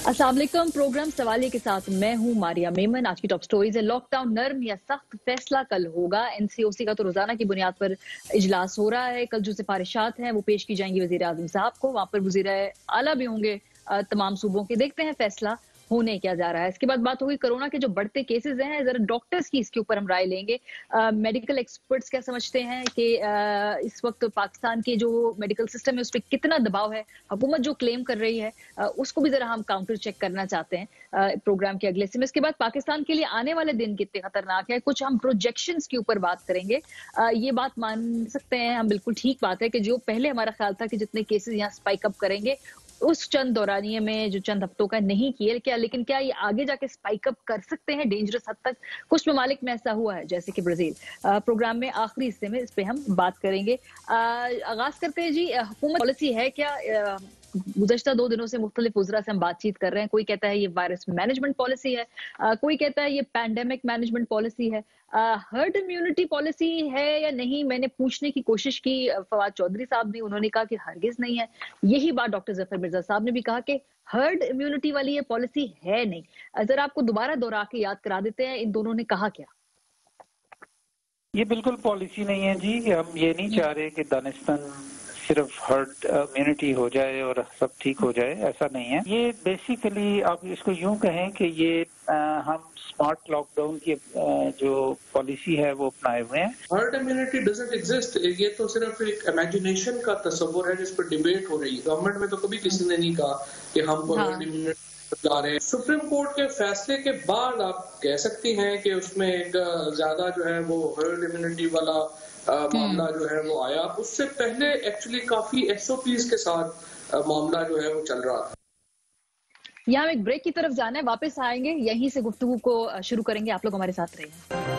अस्सलाम वालेकुम। प्रोग्राम सवालिए के साथ मैं हूं मारिया मेमन। आज की टॉप स्टोरीज है। लॉकडाउन नर्म या सख्त, फैसला कल होगा। एनसीओसी का तो रोजाना की बुनियाद पर इजलास हो रहा है। कल जो सिफारिशात हैं वो पेश की जाएंगी वजीर आजम साहब को। वहां पर वजीर आला भी होंगे तमाम सूबों के। देखते हैं फैसला होने क्या जा रहा है। इसके बाद बात होगी कोरोना के जो बढ़ते केसेस हैं, जरा डॉक्टर्स की इसके ऊपर हम राय लेंगे। मेडिकल एक्सपर्ट्स क्या समझते हैं कि इस वक्त पाकिस्तान के जो मेडिकल सिस्टम है उस पर कितना दबाव है। हुकूमत जो क्लेम कर रही है उसको भी जरा हम काउंटर चेक करना चाहते हैं प्रोग्राम के अगले से। इसके बाद पाकिस्तान के लिए आने वाले दिन कितने खतरनाक है, कुछ हम प्रोजेक्शंस के ऊपर बात करेंगे। ये बात मान सकते हैं हम, बिल्कुल ठीक बात है कि जो पहले हमारा ख्याल था कि जितने केसेस यहाँ स्पाइक अप करेंगे उस चंद दौरानिये में जो चंद हफ्तों का नहीं किए क्या, लेकिन क्या ये आगे जाके स्पाइक अप कर सकते हैं डेंजरस हद तक। कुछ ममालिक में ऐसा हुआ है जैसे कि ब्राजील। प्रोग्राम में आखिरी हिस्से में इस पे हम बात करेंगे। आगाज करते हैं जी। हुकूमत पॉलिसी है क्या? गुज़श्ता 2 दिनों से मुख्तलिफ वज़रा से हम बातचीत कर रहे हैं। कोई कहता है ये वायरस मैनेजमेंट पॉलिसी है, कोई कहता है ये पैंडेमिक मैनेजमेंट पॉलिसी है। हर्ड इम्यूनिटी पॉलिसी है या नहीं, मैंने पूछने की कोशिश की फवाद चौधरी साहब ने, उन्होंने कहा कि हरगिज नहीं है। यही बात डॉक्टर जफर मिर्जा साहब ने भी कहा कि हर्ड इम्यूनिटी वाली ये पॉलिसी है नहीं। जरा आपको दोबारा दोहरा के याद करा देते हैं इन दोनों ने कहा क्या। ये बिल्कुल पॉलिसी नहीं है जी। हम ये नहीं चाह रहे कि दानिस्तान सिर्फ हर्ड इम्यूनिटी हो जाए और सब ठीक हो जाए, ऐसा नहीं है। ये बेसिकली आप इसको यूं कहें कि ये हम स्मार्ट लॉकडाउन की जो पॉलिसी है वो अपनाए हुए हैं। Herd immunity doesn't exist. ये तो सिर्फ एक इमेजिनेशन का तस्वुर है जिस पर डिबेट हो रही है। गवर्नमेंट में तो कभी किसी ने नहीं कहा कि हम हर्ड इम्यूनिटी जा रहे हैं। सुप्रीम कोर्ट के फैसले के बाद आप कह सकती हैं कि उसमें एक ज्यादा जो है वो हर्ड इम्यूनिटी वाला मामला जो है वो आया। उससे पहले एक्चुअली काफी एसओपीज के साथ मामला जो है वो चल रहा था। यहाँ एक ब्रेक की तरफ जाना है, वापस आएंगे, यहीं से गुफ्तगू को शुरू करेंगे। आप लोग हमारे साथ रहिए।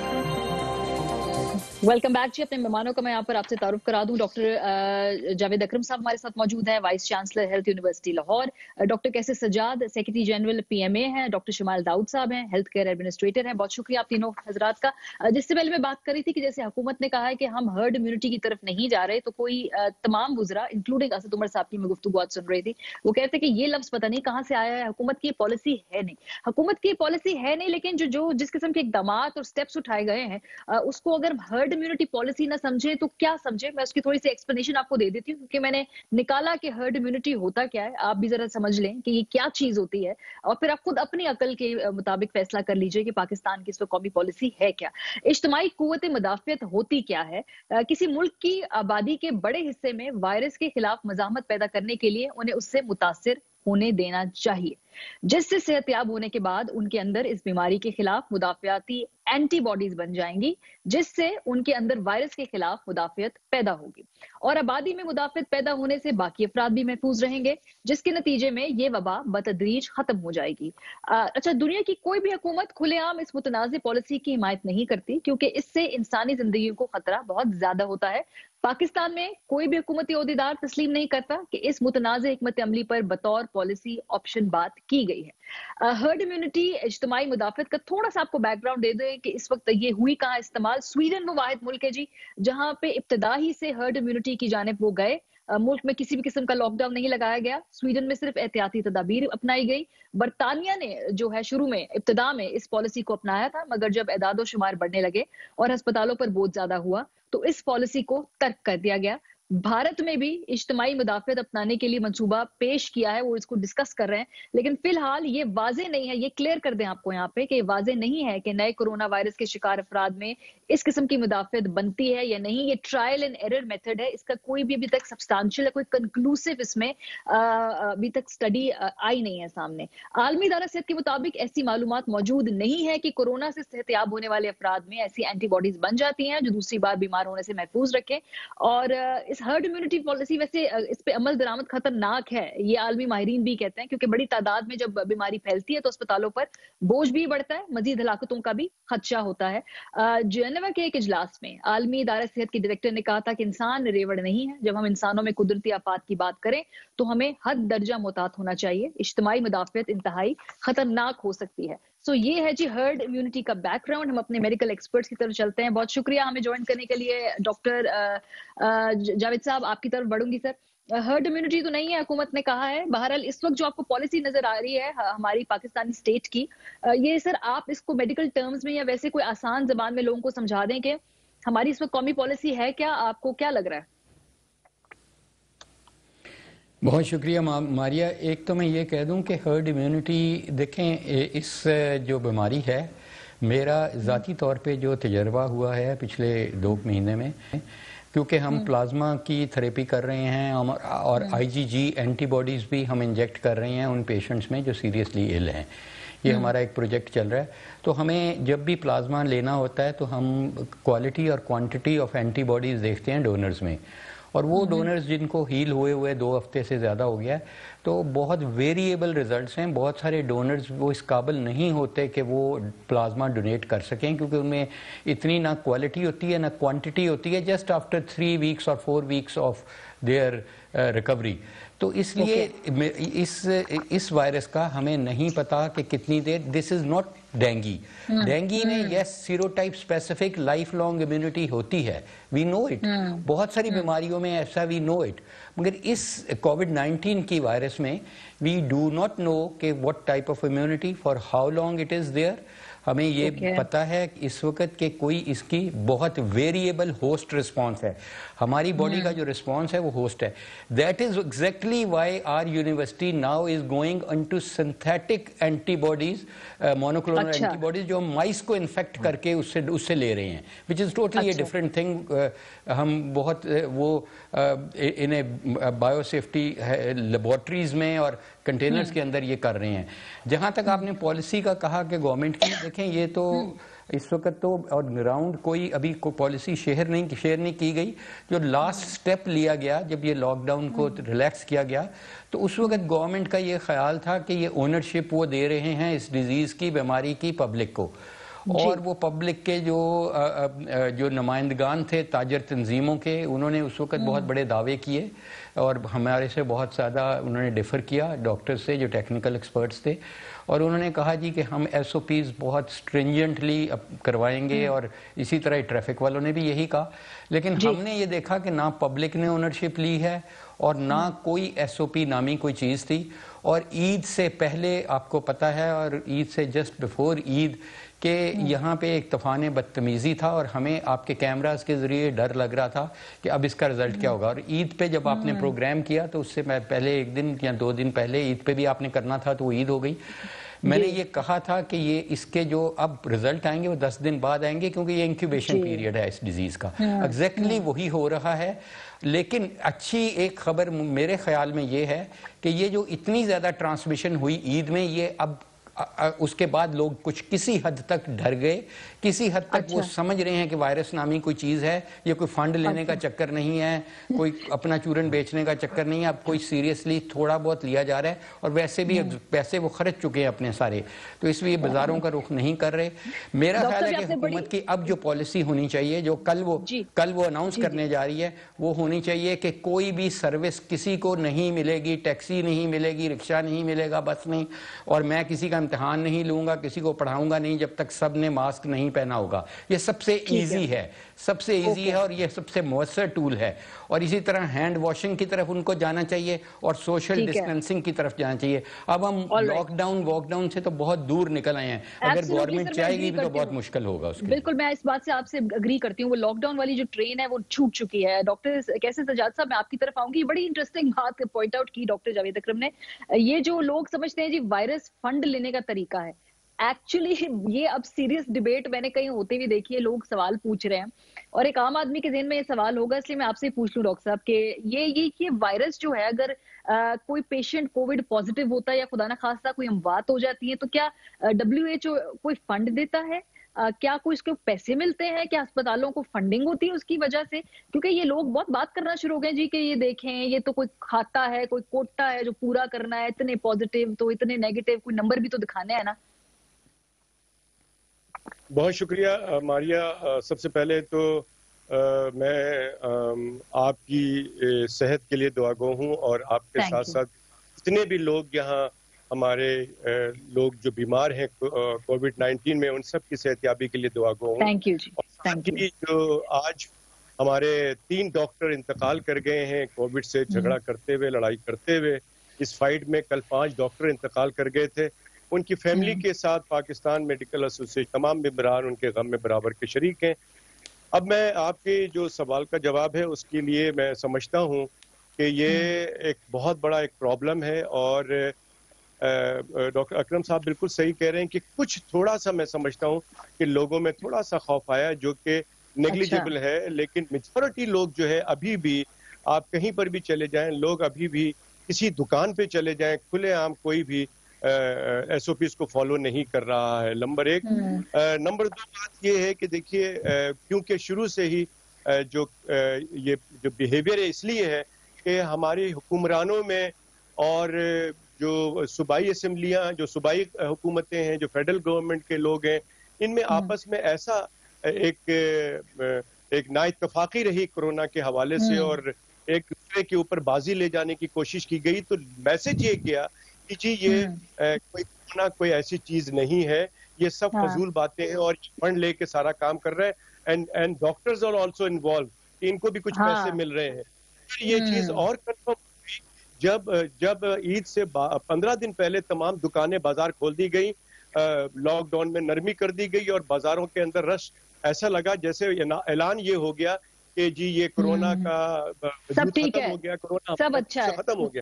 वेलकम बैक जी। अपने मेहमानों का मैं यहाँ पर आपसे तारुफ करा दूं। डॉक्टर जावेद अकरम साहब हमारे साथ मौजूद हैं, vice chancellor health university Lahore. Doctor कैसे सजाद सेक्रेटरी जनरल पीएमए हैं। डॉक्टर शमाल दाऊद साहब हैं, हेल्थ केयर एडमिनिस्ट्रेटर हैं। बहुत शुक्रिया आप तीनों हजरात का। जिससे पहले मैं बात कर रही थी कि जैसे हुकूमत ने कहा है कि हम हर्ड इम्यूनिटी की तरफ नहीं जा रहे, तो कोई तमाम वुजरा इंक्लूडिंग असद उमर साहब की मैं गुफ्तगू आज सुन रही थी, वो कहते कि ये लफ्ज पता नहीं कहाँ से आया है, हुकूमत की पॉलिसी है नहीं। हुकूमत की पॉलिसी है नहीं, लेकिन जो जिस किस्म के इकदाम और स्टेप्स उठाए गए हैं उसको अगर हर्ड इम्यूनिटी पॉलिसी ना समझे तो क्या समझे। मैं उसकी थोड़ी सी एक्सप्लेनेशन आपको दे देती हूँ, क्योंकि मैंने निकाला कि हर्ड इम्यूनिटी होता क्या है। आप भी जरा समझ लें कि ये क्या चीज होती है, और फिर आप खुद अपनी अकल के मुताबिक फैसला कर लीजिए कि पाकिस्तान की इस वक्त कौमी पॉलिसी है क्या। इज्तिमाई कुव्वत मुदाफियत होती क्या है। किसी मुल्क की आबादी के बड़े हिस्से में वायरस के खिलाफ मज़ाहमत पैदा करने के लिए उन्हें उससे मुतासिर होने देना चाहिए, जिससे सेहतयाब होने के बाद उनके अंदर इस बीमारी के खिलाफ मुदाफियाती एंटीबॉडीज बन जाएंगी, जिससे उनके अंदर वायरस के खिलाफ मुदाफियत पैदा होगी, और आबादी में मुदाफियत पैदा होने से बाकी अफराद भी महफूज रहेंगे, जिसके नतीजे में ये वबा बतदरीज खत्म हो जाएगी। अच्छा, दुनिया की कोई भी हुकूमत खुलेआम इस मुतनाज़ पॉलिसी की हिमायत नहीं करती, क्योंकि इससे इंसानी जिंदगी को खतरा बहुत ज्यादा होता है। पाकिस्तान में कोई भी हुकूमती ओहदेदार तस्लीम नहीं करता कि इस मुतनाज़ हिकमत अमली पर बतौर पॉलिसी ऑप्शन बात की गई है। हर्ड इम्यूनिटी इज्तिमाई मुदाफियत का थोड़ा सा आपको बैकग्राउंड दे दें कि इस वक्त ये हुई कहाँ इस्तेमाल। स्वीडन वो वाहिद मुल्क है जी जहां पे इब्तदा ही से हर्ड इम्यूनिटी की जानिब वो गए। मुल्क में किसी भी किस्म का लॉकडाउन नहीं लगाया गया। स्वीडन में सिर्फ एहतियाती तदाबीर अपनाई गई। बरतानिया ने जो है शुरू में इब्तदा में इस पॉलिसी को अपनाया था, मगर जब एदादो शुमार बढ़ने लगे और अस्पतालों पर बोझ ज्यादा हुआ तो इस पॉलिसी को तर्क कर दिया गया। भारत में भी इज्तिमाई मुदाफियत अपनाने के लिए मंसूबा पेश किया है, वो इसको डिस्कस कर रहे हैं, लेकिन फिलहाल ये वाजे नहीं है। ये क्लियर कर दें आपको यहाँ पे कि वाजे नहीं है कि नए कोरोना वायरस के शिकार अफराद में इस किस्म की मुदाफियत बनती है या नहीं। ये ट्रायल एंड एरर मेथड है, इसका कोई भी अभी तक सब्सटेंशियल कोई कंक्लूसिव इसमें अभी तक स्टडी आई नहीं है सामने। आलमी इदारा सेहत के मुताबिक ऐसी मालूमात मौजूद नहीं है कि कोरोना से सेहतयाब होने वाले अफराद में ऐसी एंटीबॉडीज बन जाती हैं जो दूसरी बार बीमार होने से महफूज रखें। और इस हर्ड इम्यूनिटी पॉलिसी वैसे इस पे अमल दरामद खतरनाक है, ये आलमी माहिरीन भी कहते हैं, क्योंकि बड़ी तादाद में जब बीमारी फैलती है तो अस्पतालों पर बोझ भी बढ़ता है, मजीद हलाकतों का भी खदशा होता है। जेनेवा के एक इजलास में आलमी इदारा सेहत के डायरेक्टर ने कहा था कि इंसान रेवड़ नहीं है। जब हम इंसानों में कुदरती आफात की बात करें तो हमें हद दर्जा मोहतात होना चाहिए। इज्तिमाई मुदाफियत इंतहाई खतरनाक हो सकती है। सो ये है जी हर्ड इम्यूनिटी का बैकग्राउंड। हम अपने मेडिकल एक्सपर्ट्स की तरफ चलते हैं। बहुत शुक्रिया हमें ज्वाइन करने के लिए। डॉक्टर जावेद साहब, आपकी तरफ बढ़ूंगी सर। हर्ड इम्यूनिटी तो नहीं है, हुकूमत ने कहा है। बहरहाल इस वक्त जो आपको पॉलिसी नजर आ रही है हमारी पाकिस्तानी स्टेट की, ये सर आप इसको मेडिकल टर्म्स में या वैसे कोई आसान जबान में लोगों को समझा दें कि हमारी इस वक्त कौमी पॉलिसी है क्या, आपको क्या लग रहा है? बहुत शुक्रिया मारिया। एक तो मैं ये कह दूं कि हर्ड इम्यूनिटी देखें, इस जो बीमारी है, मेरा ज़ाती तौर पे जो तजर्बा हुआ है पिछले 2 महीने में, क्योंकि हम प्लाज्मा की थेरेपी कर रहे हैं और आईजीजी एंटीबॉडीज़ भी हम इंजेक्ट कर रहे हैं उन पेशेंट्स में जो सीरियसली इल हैं। ये हमारा एक प्रोजेक्ट चल रहा है। तो हमें जब भी प्लाज्मा लेना होता है तो हम क्वालिटी और क्वांटिटी ऑफ एंटीबॉडीज़ देखते हैं डोनर्स में, और वो डोनर्स जिनको हील हुए हुए 2 हफ्ते से ज़्यादा हो गया है, तो बहुत वेरिएबल रिजल्ट्स हैं। बहुत सारे डोनर्स वो इस काबिल नहीं होते कि वो प्लाज्मा डोनेट कर सकें, क्योंकि उनमें इतनी ना क्वालिटी होती है ना क्वांटिटी होती है, जस्ट आफ्टर 3 वीक्स और 4 वीक्स ऑफ देयर रिकवरी। तो इसलिए इस वायरस का हमें नहीं पता कि कितनी देर। This is not dengue. Dengue में yes serotype specific lifelong immunity होती है, वी नो इट। बहुत सारी बीमारियों में ऐसा वी नो इट, मगर इस कोविड-19 की वायरस में वी डू नॉट नो कि what type of immunity for how long it is there. हमें ये पता है इस वक्त कि कोई इसकी बहुत वेरिएबल होस्ट रिस्पॉन्स है। हमारी बॉडी का जो रिस्पॉन्स है वो होस्ट है। That is exactly why our university now is going into synthetic antibodies, monoclonal antibodies, जो माइस को इन्फेक्ट करके उससे ले रहे हैं, which is totally a different thing. हम बहुत वो इन्हें बायोसेफ्टी लेबॉर्ट्रीज में और कंटेनर्स के अंदर ये कर रहे हैं। जहां तक आपने पॉलिसी का कहा कि गवर्नमेंट की, देखें ये तो इस वक्त तो और ग्राउंड कोई अभी कोई पॉलिसी शेयर नहीं की गई। जो लास्ट स्टेप लिया गया जब ये लॉकडाउन को रिलैक्स किया गया, तो उस वक्त गवर्नमेंट का ये ख्याल था कि ये ओनरशिप वो दे रहे हैं इस डिजीज की, बीमारी की, पब्लिक को। और वो पब्लिक के जो नुमाइंदगान थे ताजर तंजीमों के, उन्होंने उस वक्त बहुत बड़े दावे किए और हमारे से बहुत ज़्यादा उन्होंने डिफ़र किया डॉक्टर से जो टेक्निकल एक्सपर्ट्स थे, और उन्होंने कहा जी कि हम SOPs बहुत स्ट्रिंजेंटली करवाएंगे, और इसी तरह ट्रैफिक वालों ने भी यही कहा। लेकिन हमने ये देखा कि ना पब्लिक ने ओनरशिप ली है और ना कोई SOP नामी कोई चीज़ थी। और ईद से पहले आपको पता है, और ईद से जस्ट बिफोर ईद कि यहाँ पे एक तूफान बदतमीज़ी था, और हमें आपके कैमरास के ज़रिए डर लग रहा था कि अब इसका रिज़ल्ट क्या होगा। और ईद पे जब आपने प्रोग्राम किया तो उससे मैं पहले 1 दिन या 2 दिन पहले ईद पे भी आपने करना था, तो वो ईद हो गई। मैंने ये कहा था कि ये इसके जो अब रिजल्ट आएंगे वो 10 दिन बाद आएंगे, क्योंकि ये इंक्यूबेशन पीरियड है इस डिजीज़ का। एग्जैक्टली वही हो रहा है। लेकिन अच्छी एक खबर मेरे ख्याल में ये है कि ये जो इतनी ज़्यादा ट्रांसमिशन हुई ईद में, ये अब उसके बाद लोग कुछ किसी हद तक डर गए, किसी हद तक वो समझ रहे हैं कि वायरस नामी कोई चीज़ है। ये कोई फंड लेने का चक्कर नहीं है, कोई अपना चूरन बेचने का चक्कर नहीं है। अब कोई सीरियसली थोड़ा बहुत लिया जा रहा है, और वैसे भी पैसे वो खर्च चुके हैं अपने सारे, तो इसलिए बाजारों का रुख नहीं कर रहे। मेरा ख्याल है कि हुकूमत की अब जो पॉलिसी होनी चाहिए, जो कल वो अनाउंस करने जा रही है, वो होनी चाहिए कि कोई भी सर्विस किसी को नहीं मिलेगी, टैक्सी नहीं मिलेगी, रिक्शा नहीं मिलेगा, बस नहीं, और मैं किसी का इम्तिहान नहीं लूंगा, किसी को पढ़ाऊंगा नहीं जब तक सब ने मास्क नहीं पहना होगा। ये सबसे इजी है, सबसे इजी है, और ये सबसे मौसर टूल है। और इसी तरह हैंड वॉशिंग की तरफ उनको जाना चाहिए और सोशल डिस्टेंसिंग की तरफ जाना चाहिए। अब हम लॉकडाउन से तो बहुत दूर निकल आए हैं। अगर गवर्नमेंट चाहेगी भी तो बहुत मुश्किल होगा उसके। बिल्कुल, मैं इस बात से आपसे अग्री करती हूँ। वो लॉकडाउन वाली जो ट्रेन है वो छूट चुकी है। डॉक्टर कैसे सजाद साहब, मैं आपकी तरफ आऊंगी। बड़ी इंटरेस्टिंग बात पॉइंट आउट की डॉक्टर जावेद अकरम ने। ये जो लोग समझते हैं जी वायरस फंड लेने का तरीका है, एक्चुअली ये अब सीरियस डिबेट मैंने कहीं होते हुए देखी है। लोग सवाल पूछ रहे हैं और एक आम आदमी के ज़हन में ये सवाल होगा, इसलिए मैं आपसे पूछ लूं डॉक्टर साहब कि ये वायरस जो है, अगर कोई पेशेंट कोविड पॉजिटिव होता है या खुदा ना खास्ता कोई अमवात हो जाती है, तो क्या WHO कोई फंड देता है? क्या कोई इसके पैसे मिलते हैं? क्या अस्पतालों को फंडिंग होती है उसकी वजह से? क्योंकि ये लोग बहुत बात करना शुरू हो गए जी कि ये देखें, ये तो कोई खाता है, कोई कोटा है जो पूरा करना है, इतने पॉजिटिव तो इतने नेगेटिव, कोई नंबर भी तो दिखाने हैं ना। बहुत शुक्रिया मारिया। सबसे पहले तो मैं आपकी सेहत के लिए दुआगो हूँ, और आपके साथ साथ जितने भी लोग यहाँ हमारे लोग जो बीमार हैं कोविड-19 में, उन सब की सेहतयाबी के लिए दुआगो हूँ। थैंक यू जी। जो आज हमारे 3 डॉक्टर इंतकाल कर गए हैं कोविड से झगड़ा करते हुए, लड़ाई करते हुए। इस फाइट में कल 5 डॉक्टर इंतकाल कर गए थे। उनकी फैमिली के साथ पाकिस्तान मेडिकल एसोसिएशन तमाम मेंबरान उनके गम में बराबर के शरीक हैं। अब मैं आपके जो सवाल का जवाब है उसके लिए मैं समझता हूँ कि ये एक बहुत बड़ा एक प्रॉब्लम है और डॉक्टर अकरम साहब बिल्कुल सही कह रहे हैं कि कुछ थोड़ा सा मैं समझता हूँ कि लोगों में थोड़ा सा खौफ आया जो कि नेग्लिजिबल है, लेकिन मेजॉरिटी लोग जो है अभी भी, आप कहीं पर भी चले जाएं, लोग अभी भी किसी दुकान पे चले जाएं, खुलेआम कोई भी एसओपीज को फॉलो नहीं कर रहा है। नंबर 1। नंबर 2 बात ये है कि देखिए क्योंकि शुरू से ही ये जो बिहेवियर है इसलिए है कि हमारे हुक्मरानों में और जो सूबाई असम्बलियां, जो सूबाई हुकूमतें हैं, जो फेडरल गवर्नमेंट के लोग हैं, इनमें आपस में ऐसा एक नाइत्तफाकी रही कोरोना के हवाले से और एक दूसरे के ऊपर बाजी ले जाने की कोशिश की गई। तो मैसेज ये गया कि जी ये कोई कोरोना कोई ऐसी चीज नहीं है, ये सब फजूल बातें हैं और फंड लेके सारा काम कर रहे हैं and doctors are also involve, इनको भी कुछ पैसे मिल रहे हैं। फिर ये चीज और कंफर्म हुई जब ईद से 15 दिन पहले तमाम दुकानें बाजार खोल दी गई, लॉकडाउन में नरमी कर दी गई और बाजारों के अंदर रश ऐसा लगा जैसे ऐलान ये हो गया कि जी ये कोरोना का सब ठीक है, हो गया, कोरोना सब अच्छा है, खत्म हो गया।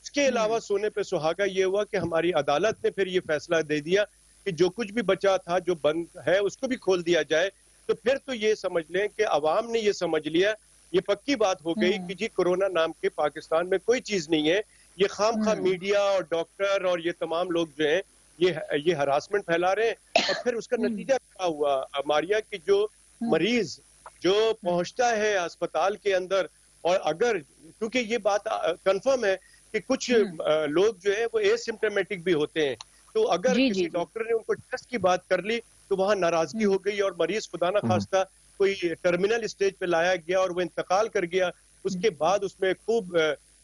इसके अलावा सोने पे सुहागा ये हुआ कि हमारी अदालत ने फिर ये फैसला दे दिया कि जो कुछ भी बचा था, जो बंद है, उसको भी खोल दिया जाए। तो फिर तो ये समझ लें कि अवाम ने ये समझ लिया, ये पक्की बात हो गई कि जी कोरोना नाम के पाकिस्तान में कोई चीज नहीं है। ये खामखा मीडिया और डॉक्टर और ये तमाम लोग जो हैं ये हरासमेंट फैला रहे हैं। और फिर उसका नतीजा क्या हुआ मारिया कि जो मरीज जो पहुंचता है अस्पताल के अंदर, और अगर क्योंकि ये बात कंफर्म है कि कुछ लोग जो है वो एसिम्प्टोमेटिक भी होते हैं, तो अगर किसी डॉक्टर ने उनको टेस्ट की बात कर ली तो वहां नाराजगी हो गई और मरीज खुदा ना खास्ता कोई टर्मिनल स्टेज पे लाया गया और वो इंतकाल कर गया। उसके बाद उसमें खूब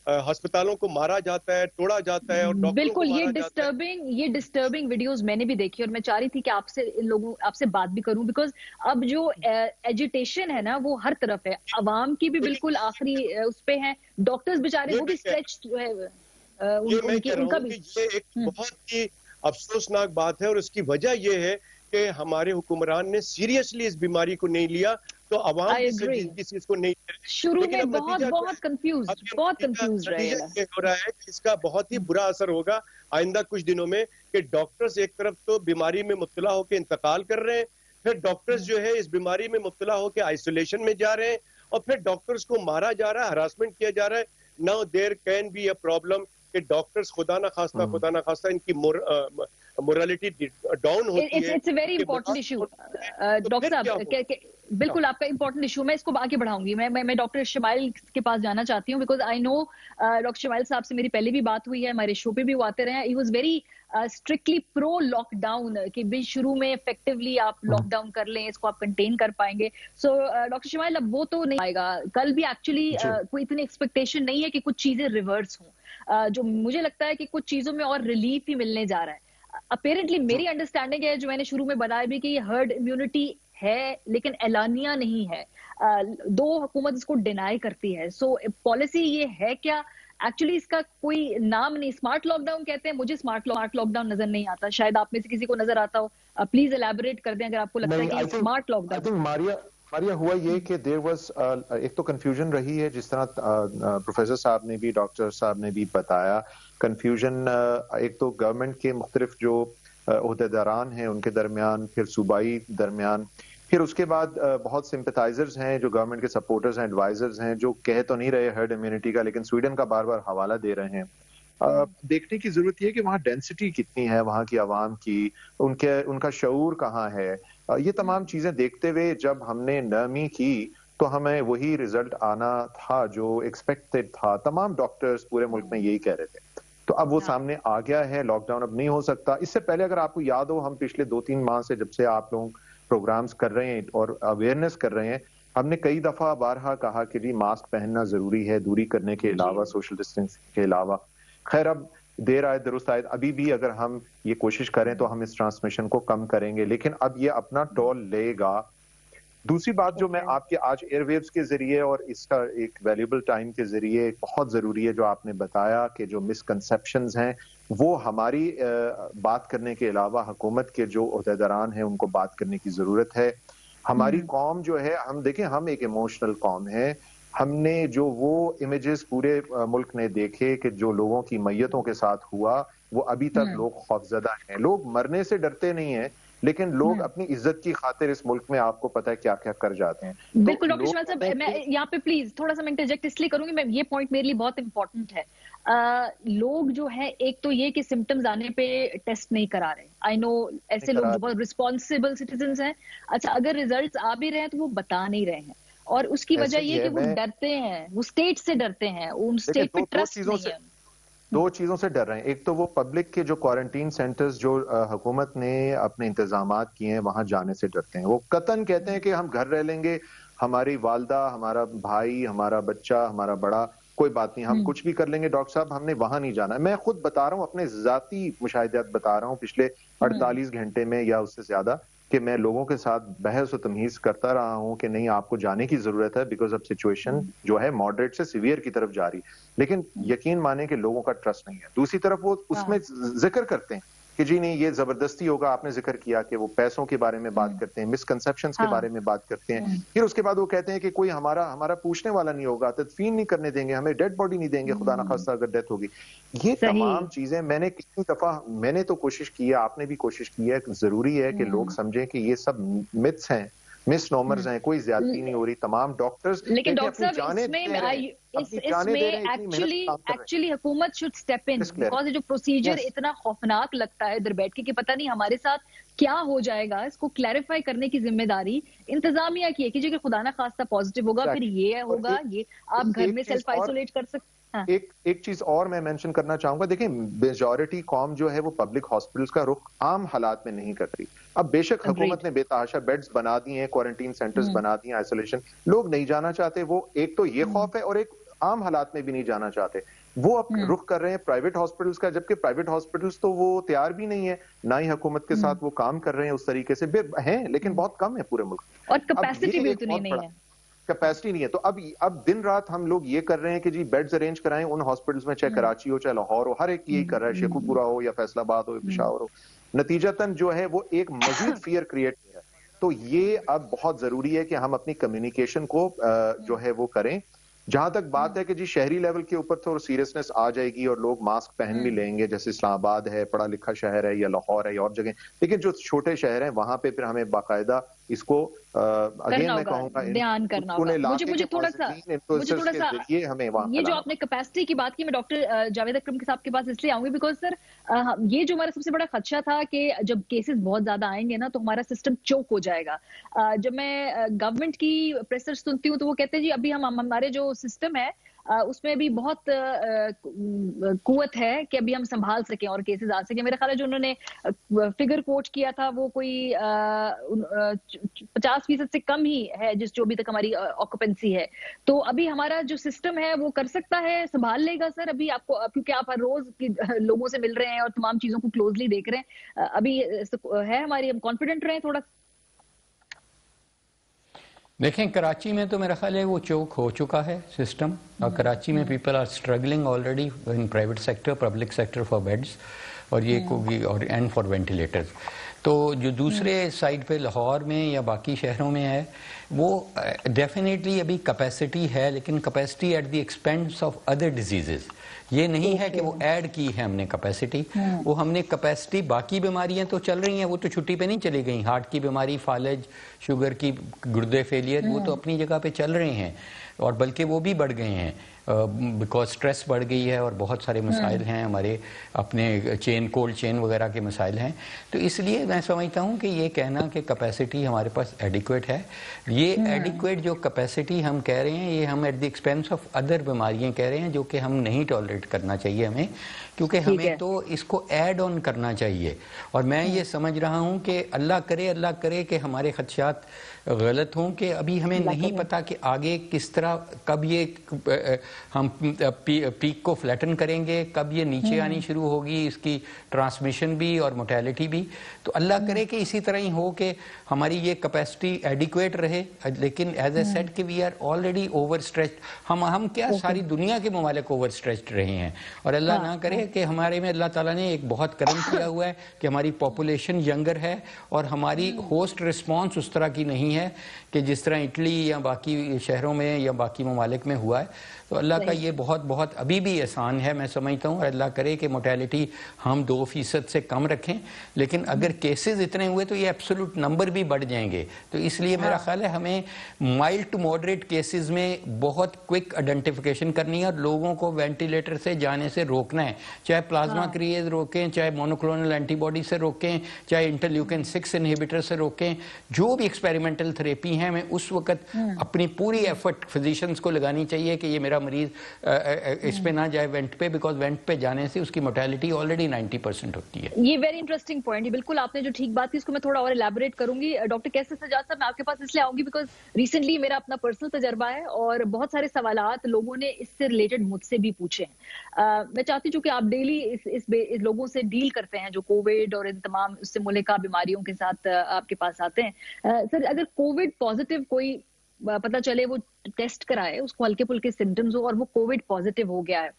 अस्पतालों को मारा जाता है, तोड़ा जाता है और बिल्कुल ये डिस्टर्बिंग वीडियोस मैंने भी देखी और मैं चाह रही थी कि आपसे बात भी करूं, बिकॉज अब जो एजिटेशन है ना वो हर तरफ है, अवाम की भी बिल्कुल आखिरी उस पे है, डॉक्टर्स बेचारे वो भी स्ट्रेच है उनका भी। ये एक बहुत ही अफसोसनाक बात है और उसकी वजह ये है कि हमारे हुक्मरान ने सीरियसली इस बीमारी को नहीं लिया, तो अवाम किस चीज को नहीं। शुरू में बहुत कंफ्यूज रहे हैं। हो रहा है कि इसका बहुत ही बुरा असर होगा आइंदा कुछ दिनों में कि डॉक्टर्स एक तरफ तो बीमारी में मुब्तला होकर इंतकाल कर रहे हैं, फिर डॉक्टर्स जो है इस बीमारी में मुब्तला होकर आइसोलेशन में जा रहे हैं और फिर डॉक्टर्स को मारा जा रहा है, हरासमेंट किया जा रहा है। Now there can be a problem कि डॉक्टर्स खुदा ना खास्ता इनकी मोरालिटी डाउन होती है। It's a very important issue doctor साहब, बिल्कुल आपका इंपॉर्टेंट इशू। मैं इसको आगे बढ़ाऊंगी, मैं डॉक्टर शमाइल के पास जाना चाहती हूँ, because I know doctor smile साहब से मेरी पहले भी बात हुई है, हमारे शो पे भी वो आते रहे हैं। He was very strictly pro lockdown कि भी शुरू में इफेक्टिवली आप लॉकडाउन कर लें, इसको आप कंटेन कर पाएंगे। सो डॉक्टर शमाइल अब वो तो नहीं आएगा, कल भी एक्चुअली कोई इतनी एक्सपेक्टेशन नहीं है कि कुछ चीजें रिवर्स हों, जो मुझे लगता है कि कुछ चीजों में और रिलीफ ही मिलने जा रहा है। अपेरेंटली मेरी अंडरस्टैंडिंग है, जो मैंने शुरू में बताया भी, कि ये हर्ड इम्यूनिटी है लेकिन एलानिया नहीं है। दो हुकूमत इसको डिनाई करती है। सो पॉलिसी ये है क्या? एक्चुअली इसका कोई नाम नहीं, स्मार्ट लॉकडाउन कहते हैं, मुझे स्मार्ट लॉकडाउन नजर नहीं आता, शायद आप में से किसी को नजर आता हो, प्लीज एलैबोरेट कर दें अगर आपको लगता है कि स्मार्ट लॉकडाउन। मारिया हुआ ये कि देयर वाज एक तो कंफ्यूजन रही है, जिस तरह प्रोफेसर साहब ने भी, डॉक्टर साहब ने भी बताया। कंफ्यूजन एक तो गवर्नमेंट के मुख्तलिफ जो ओहदेदारान हैं उनके दरमियान, फिर सूबाई दरमियान, फिर उसके बाद बहुत सिंपथाइजर्स हैं जो गवर्नमेंट के सपोर्टर्स हैं, एडवाइजर्स हैं, जो कह तो नहीं रहे हर्ड इम्यूनिटी का, लेकिन स्वीडन का बार बार हवाला दे रहे हैं। देखने की जरूरत है कि वहाँ डेंसिटी कितनी है, वहाँ की आवाम की, उनका शऊर कहाँ है। ये तमाम चीजें देखते हुए जब हमने नरमी की तो हमें वही रिजल्ट आना था जो एक्सपेक्टेड था। तमाम डॉक्टर्स पूरे मुल्क में यही कह रहे थे, तो अब वो सामने आ गया है। लॉकडाउन अब नहीं हो सकता। इससे पहले अगर आपको याद हो, हम पिछले 2-3 माह से, जब से आप लोग प्रोग्राम्स कर रहे हैं और अवेयरनेस कर रहे हैं, हमने कई दफा बारहा कहा कि जी मास्क पहनना जरूरी है, दूरी करने के अलावा, सोशल डिस्टेंसिंग के अलावा। खैर अब देर आए दुरुस्त आए, अभी भी अगर हम ये कोशिश करें तो हम इस ट्रांसमिशन को कम करेंगे, लेकिन अब ये अपना टोल लेगा। दूसरी बात जो मैं आपके आज एयरवेव्स के जरिए और इसका एक वैल्यूएबल टाइम के जरिए बहुत जरूरी है जो आपने बताया कि जो मिसकंसेप्शंस हैं वो हमारी बात करने के अलावा हुकूमत के जो ओहदेदारान हैं उनको बात करने की जरूरत है। हमारी कौम जो है, हम देखें हम एक इमोशनल कौम है। हमने जो वो इमेजेस पूरे मुल्क ने देखे कि जो लोगों की मैयतों के साथ हुआ, वो अभी तक लोग खौफजदा हैं। लोग मरने से डरते नहीं हैं, लेकिन लोग अपनी इज्जत की खातिर इस मुल्क में आपको पता है क्या क्या कर जाते हैं। बिल्कुल डॉक्टर शमाल साहब, मैं यहाँ पे प्लीज थोड़ा सा मैं इंटरजेक्ट इसलिए करूंगी, मैं ये पॉइंट मेरे लिए बहुत इंपॉर्टेंट है। लोग जो है, एक तो ये कि सिम्टम्स आने पे टेस्ट नहीं करा रहे। आई नो ऐसे लोग जो बहुत रिस्पॉन्सिबल सिटीजन्स हैं, अच्छा अगर रिजल्ट आ भी रहे हैं तो वो बता नहीं रहे हैं, और उसकी वजह ये कि वो डरते हैं, वो स्टेट से डरते हैं, उन स्टेट पे ट्रस्ट नहीं है। दो चीजों से डर रहे हैं। एक तो वो पब्लिक के जो क्वारंटीन सेंटर्स जो हुकूमत ने अपने इंतजामात किए हैं वहां जाने से डरते हैं। वो कतन कहते हैं कि हम घर रह लेंगे, हमारी वालदा, हमारा भाई, हमारा बच्चा, हमारा बड़ा, कोई बात नहीं, हम कुछ भी कर लेंगे डॉक्टर साहब, हमने वहां नहीं जाना। मैं खुद बता रहा हूँ, अपने जाती मुशाहिदात बता रहा हूँ पिछले 48 घंटे में या उससे ज्यादा, कि मैं लोगों के साथ बहस और तमहीज करता रहा हूं कि नहीं आपको जाने की जरूरत है, बिकॉज अब सिचुएशन जो है मॉडरेट से सीवियर की तरफ जा रही। लेकिन यकीन माने कि लोगों का ट्रस्ट नहीं है। दूसरी तरफ वो उसमें जिक्र करते हैं कि जी नहीं ये जबरदस्ती होगा। आपने जिक्र किया कि वो पैसों के बारे में बात करते हैं, मिसकंसेप्शंस के बारे में बात करते हैं। फिर उसके बाद वो कहते हैं कि कोई हमारा पूछने वाला नहीं होगा, तदफीन नहीं करने देंगे, हमें डेड बॉडी नहीं देंगे खुदा ना खास्ता अगर डेथ होगी। ये तमाम चीजें मैंने कितनी दफा मैंने तो कोशिश की है, आपने भी कोशिश की है। जरूरी है कि लोग समझें कि ये सब मिथ्स हैं, मिसनोमर्स हैं, कोई ज्यादती नहीं हो रही। तमाम डॉक्टर्स, लेकिन डॉक्टर साहब इसमें एक्चुअली हुकूमत शुड स्टेप इन, बिकॉज जो प्रोसीजर इतना खौफनाक लगता है इधर बैठ के कि पता नहीं हमारे साथ क्या हो जाएगा, इसको क्लैरिफाई करने की जिम्मेदारी इंतजामिया की है कि जो खुदा ना खास्ता पॉजिटिव होगा फिर ये होगा, ये आप घर में सेल्फ आइसोलेट कर सकते। हाँ। एक चीज और मैं मेंशन करना चाहूंगा। देखिए मेजॉरिटी कॉम जो है वो पब्लिक हॉस्पिटल्स का रुख आम हालात में नहीं करती। अब बेशक हुकूमत ने बेतहाशा बेड्स बना दिए हैं, क्वारंटीन सेंटर्स बना दिए, आइसोलेशन, लोग नहीं जाना चाहते। वो एक तो ये खौफ है और एक आम हालात में भी नहीं जाना चाहते। वो अब रुख कर रहे हैं प्राइवेट हॉस्पिटल्स का, जबकि प्राइवेट हॉस्पिटल्स तो वो तैयार भी नहीं है, ना ही हुकूमत के साथ वो काम कर रहे हैं उस तरीके से। हैं लेकिन बहुत कम है पूरे मुल्क, और कैपेसिटी भी उतनी नहीं है, कैपेसिटी नहीं है। तो अब दिन रात हम लोग ये कर रहे हैं कि जी बेड्स अरेंज कराएं उन हॉस्पिटल्स में, चाहे कराची हो चाहे लाहौर हो, हर एक यही कर रहा है, शेखुपुरा हो या फैसलाबाद हो या पेशावर हो। नतीजतन जो है वो एक मजीद फियर क्रिएट है। तो ये अब बहुत जरूरी है कि हम अपनी कम्युनिकेशन को जो है वो करें। जहां तक बात है कि जी शहरी लेवल के ऊपर तो सीरियसनेस आ जाएगी और लोग मास्क पहन भी लेंगे, जैसे इस्लामाबाद है, पढ़ा लिखा शहर है, या लाहौर है या और जगह। लेकिन जो छोटे शहर हैं वहां पे फिर हमें बाकायदा इसको अगेन मैं कहूंगा ध्यान करना होगा। मुझे थोड़ा सा हमें ये जो आपने कैपेसिटी की बात की, मैं डॉक्टर जावेद अकरम के साहब के पास इसलिए आऊंगी बिकॉज सर ये जो हमारा सबसे बड़ा खदशा था कि जब केसेस बहुत ज्यादा आएंगे ना तो हमारा सिस्टम चोक हो जाएगा। जब मैं गवर्नमेंट की प्रेशर सुनती हूँ तो वो कहते हैं जी अभी हमारे जो सिस्टम है उसमें भी बहुत कुवत है कि अभी हम संभाल सकें और केसेस आ सके। मेरा ख्याल है जो उन्होंने फिगर कोट किया था वो कोई 50% से कम ही है जो अभी तक हमारी ऑक्यूपेंसी है। तो अभी हमारा जो सिस्टम है वो कर सकता है, संभाल लेगा सर अभी आपको, क्योंकि आप हर रोज लोगों से मिल रहे हैं और तमाम चीजों को क्लोजली देख रहे हैं, अभी है हमारी, हम कॉन्फिडेंट रहे थोड़ा। देखें कराची में तो मेरा ख्याल है वो चोक हो चुका है सिस्टम, और कराची में people are struggling already in private sector, public sector for beds और ये और एंड फॉर वेंटिलेटर्स। तो जो दूसरे साइड पे लाहौर में या बाकी शहरों में है वो डेफिनेटली अभी कैपेसिटी है, लेकिन capacity at the expense of other diseases. ये नहीं है कि वो ऐड की है हमने कैपेसिटी, वो हमने कैपेसिटी, बाकी बीमारियां तो चल रही हैं, वो तो छुट्टी पे नहीं चली गई। हार्ट की बीमारी, फालज, शुगर की, गुर्दे फेलियर, वो तो अपनी जगह पे चल रहे हैं और बल्कि वो भी बढ़ गए हैं बिकॉज स्ट्रेस बढ़ गई है और बहुत सारे मसाइल हैं, हमारे अपने कोल्ड चेन वगैरह के मसाइल हैं। तो इसलिए मैं समझता हूँ कि ये कहना कि कैपेसिटी हमारे पास एडिक्वेट है, ये एडिक्वेट जो कैपेसिटी हम कह रहे हैं ये हम at the expense of other बीमारियाँ कह रहे हैं जो कि हम नहीं टॉलरेट करना चाहिए हमें, क्योंकि हमें तो इसको ऐड ऑन करना चाहिए। और मैं ये समझ रहा हूँ कि अल्लाह करे कि हमारे खदशात गलत हों, कि अभी हमें नहीं पता कि आगे किस तरह, कब ये हम पीक को फ्लैटन करेंगे, कब ये नीचे आनी शुरू होगी, इसकी ट्रांसमिशन भी और मोर्टेलिटी भी। तो अल्लाह करे कि इसी तरह ही हो कि हमारी ये कैपेसिटी एडिक्वेट रहे। लेकिन एज ए सेड कि we are already over stretched. हम क्या सारी दुनिया के ममालिक ओवर स्ट्रेच्ड रहे हैं। और अल्लाह ना करे कि हमारे में अल्लाह ताला ने एक बहुत करम किया हुआ है कि हमारी पॉपुलेशन यंगर है और हमारी होस्ट रिस्पॉन्स उस तरह की नहीं है कि जिस तरह इटली या बाकी शहरों में या बाकी ममालिक में हुआ है। तो अल्लाह का ये बहुत बहुत अभी भी एहसान है, मैं समझता हूँ। अल्लाह करे कि मोर्टेलिटी हम 2% से कम रखें, लेकिन अगर केसेस इतने हुए तो ये एब्सोल्यूट नंबर भी बढ़ जाएंगे। तो इसलिए मेरा ख्याल है हमें माइल्ड टू मॉडरेट केसेस में बहुत क्विक आइडेंटिफिकेशन करनी है और लोगों को वेंटिलेटर से जाने से रोकना है। चाहे प्लाज्मा क्रिएज रोकें, चाहे मोनोक्लोनल एंटीबॉडी से रोकें, चाहे इंटरल्यूकिन 6 इनहिबिटर से रोकें, जो भी एक्सपेरिमेंटल थेरेपी है, हमें उस वक्त अपनी पूरी एफर्ट फिजिशियंस को लगानी चाहिए कि ये मेरा मरीज इस पे ना जाए वेंट पे, बिकॉज वेंट पे जाने से उसकी मोर्टेलिटी ऑलरेडी 90% होती है। ये वेरी इंटरेस्टिंग पॉइंट, बिल्कुल आपने जो ठीक बात की इसको मैं थोड़ा और एलैबोरेट करूंगी। डॉक्टर कैसर सज्जाद साहब, मैं आपके पास इसलिए आऊंगी बिकॉज रिसेंटली मेरा अपना पर्सनल तजर्बा है और बहुत सारे सवालात लोगों ने इससे रिलेटेड मुझसे भी पूछे हैं। मैं चाहती हूँ कि आप डेली इस लोगों से डील करते हैं जो कोविड और इन तमाम उससे मुल्लिका बीमारियों के साथ आपके पास आते हैं। सर, अगर कोविड पॉजिटिव कोई पता चले, वो टेस्ट कराए, उसको हल्के फुल्के सिम्टम्स हो और वो कोविड पॉजिटिव हो गया है,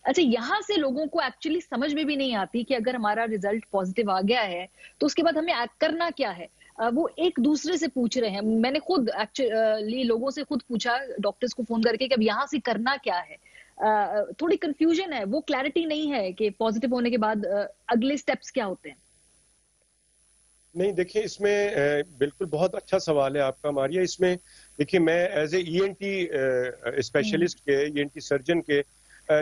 अच्छा, यहाँ से लोगों को एक्चुअली समझ में भी नहीं आती कि अगर हमारा रिजल्ट पॉजिटिव आ गया है तो उसके बाद हमें करना क्या है। वो एक दूसरे से पूछ रहे हैं। मैंने खुद एक्चुअली लोगों से खुद पूछा, डॉक्टर्स को फोन करके कि अब यहाँ से करना क्या है। थोड़ी कंफ्यूजन है, वो क्लैरिटी नहीं है कि पॉजिटिव होने के बाद अगले स्टेप्स क्या होते हैं। नहीं, देखिए, इसमें बिल्कुल बहुत अच्छा सवाल है आपका मारिया। इसमें देखिए, मैं एज ए ईएनटी स्पेशलिस्ट के, ईएनटी सर्जन के,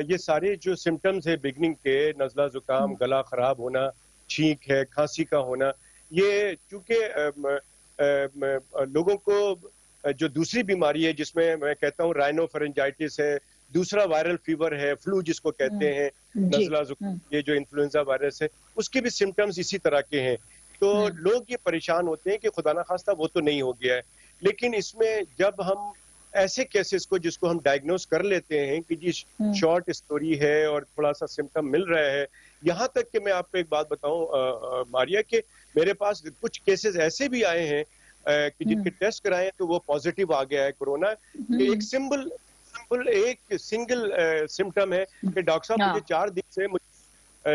ये सारे जो सिम्टम्स है बिगनिंग के, नज़ला जुकाम, गला खराब होना, छींक है, खांसी का होना, ये चूंकि लोगों को जो दूसरी बीमारी है जिसमें मैं कहता हूँ राइनोफेरेंजाइटिस है, दूसरा वायरल फीवर है, फ्लू जिसको कहते हैं, नज़ला जुकाम, ये जो इन्फ्लुएंजा वायरस है, उसके भी सिम्टम्स इसी तरह के हैं। तो लोग ये परेशान होते हैं कि खुदा ना खास्ता वो तो नहीं हो गया है। लेकिन इसमें जब हम ऐसे केसेस को जिसको हम डायग्नोस कर लेते हैं कि जी शॉर्ट स्टोरी है और थोड़ा सा सिम्टम मिल रहा है, यहाँ तक कि मैं आपको एक बात बताऊं मारिया, कि मेरे पास कुछ केसेस ऐसे भी आए हैं कि जिनके टेस्ट कराए तो वो पॉजिटिव आ गया है कोरोना। एक एक सिंगल सिम्टम है कि डॉक्टर साहब मुझे 4 दिन से